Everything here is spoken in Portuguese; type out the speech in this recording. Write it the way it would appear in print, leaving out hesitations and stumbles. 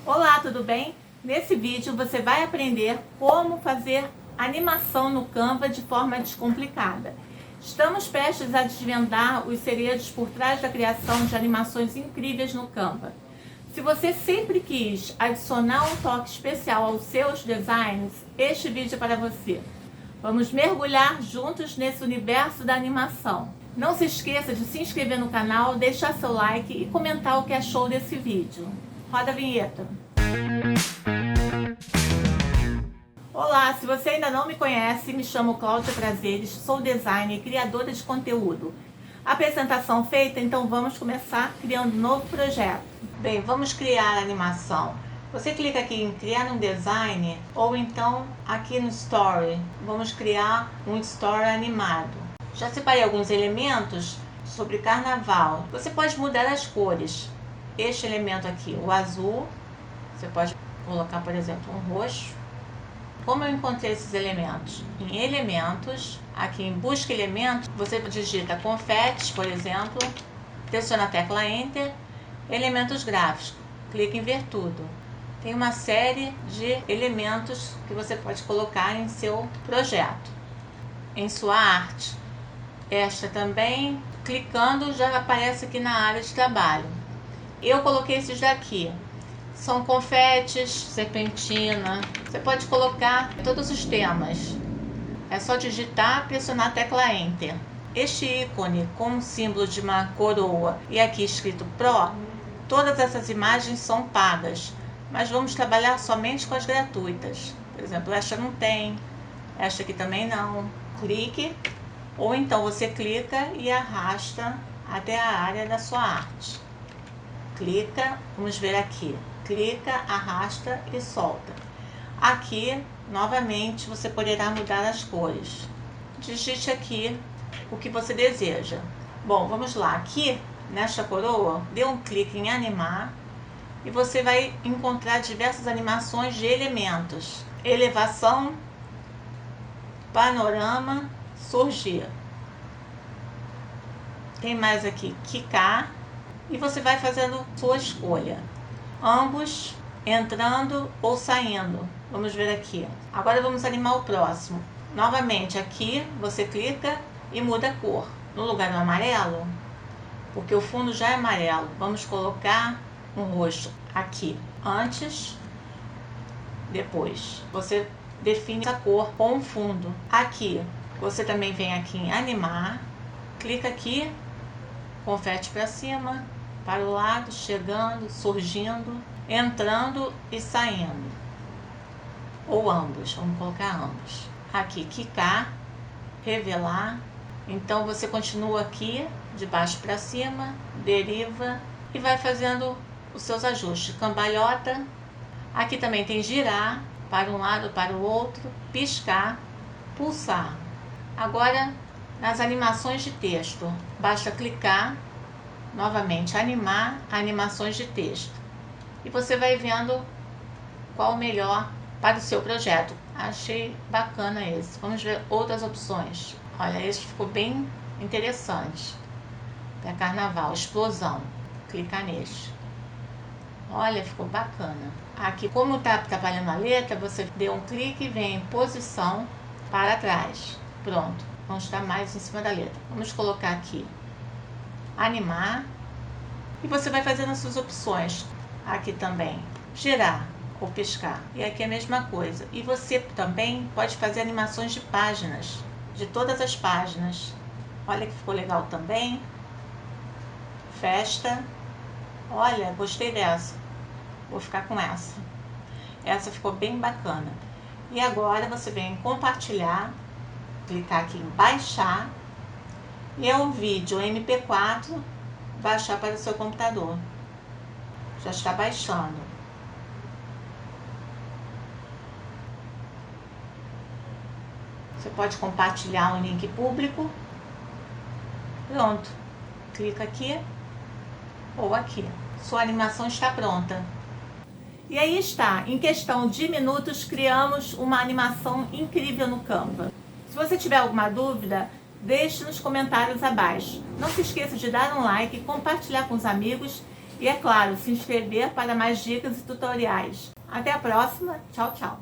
Olá, tudo bem? Nesse vídeo você vai aprender como fazer animação no Canva de forma descomplicada. Estamos prestes a desvendar os segredos por trás da criação de animações incríveis no Canva. Se você sempre quis adicionar um toque especial aos seus designs, este vídeo é para você. Vamos mergulhar juntos nesse universo da animação. Não se esqueça de se inscrever no canal, deixar seu like e comentar o que achou desse vídeo. Roda a vinheta. Olá, se você ainda não me conhece, me chamo Cláudia Prazeres, sou designer e criadora de conteúdo. Apresentação feita, então vamos começar criando um novo projeto. Bem, vamos criar a animação. Você clica aqui em criar um design ou então aqui no Story. Vamos criar um Story animado. Já separei alguns elementos sobre carnaval. Você pode mudar as cores. Este elemento aqui, o azul, você pode colocar, por exemplo, um roxo. Como eu encontrei esses elementos? Em elementos, aqui em busca elementos, você digita confetes, por exemplo, pressiona a tecla Enter, elementos gráficos, clica em ver tudo. Tem uma série de elementos que você pode colocar em seu projeto, em sua arte. Esta também, clicando, já aparece aqui na área de trabalho. Eu coloquei esses daqui. São confetes, serpentina. Você pode colocar todos os temas. É só digitar, pressionar a tecla Enter. Este ícone com o símbolo de uma coroa e aqui escrito Pro, todas essas imagens são pagas, mas vamos trabalhar somente com as gratuitas. Por exemplo, esta não tem, esta aqui também não. Clique, ou então você clica e arrasta até a área da sua arte. Clica, vamos ver aqui. Clica, arrasta e solta. Aqui, novamente, você poderá mudar as cores. Digite aqui o que você deseja. Bom, vamos lá. Aqui, nesta coroa, dê um clique em animar e você vai encontrar diversas animações de elementos. Elevação, panorama, surgir. Tem mais aqui, quicar, e você vai fazendo sua escolha. Ambos entrando ou saindo. Vamos ver aqui. Agora vamos animar o próximo. Novamente aqui você clica e muda a cor. No lugar do amarelo, porque o fundo já é amarelo, vamos colocar um roxo aqui. Antes, depois. Você define a cor com o fundo. Aqui, você também vem aqui em animar. Clica aqui, confete para cima, para o lado, chegando, surgindo, entrando e saindo. Ou ambos, vamos colocar ambos. Aqui, quicar, revelar. Então você continua aqui, de baixo para cima, deriva e vai fazendo os seus ajustes. Cambalhota. Aqui também tem girar, para um lado, para o outro, piscar, pulsar. Agora, nas animações de texto, basta clicar. Novamente, animar animações de texto. E você vai vendo qual o melhor para o seu projeto. Achei bacana esse. Vamos ver outras opções. Olha, esse ficou bem interessante. Para carnaval, explosão. Clicar neste. Olha, ficou bacana. Aqui, como está trabalhando a letra, você dê um clique e vem em posição para trás. Pronto. Vamos estar mais em cima da letra. Vamos colocar aqui animar e você vai fazendo as suas opções. Aqui também girar ou piscar, e aqui a mesma coisa. E você também pode fazer animações de páginas, de todas as páginas. Olha que ficou legal também. Festa. Olha, gostei dessa, vou ficar com essa. Essa ficou bem bacana. E agora você vem em compartilhar, clicar aqui em baixar. E é um vídeo MP4, baixar para o seu computador. Já está baixando. Você pode compartilhar um link público. Pronto. Clica aqui ou aqui. Sua animação está pronta. E aí está. Em questão de minutos, criamos uma animação incrível no Canva. Se você tiver alguma dúvida, deixe nos comentários abaixo. Não se esqueça de dar um like, compartilhar com os amigos E é claro, se inscrever para mais dicas e tutoriais. Até a próxima. Tchau, tchau.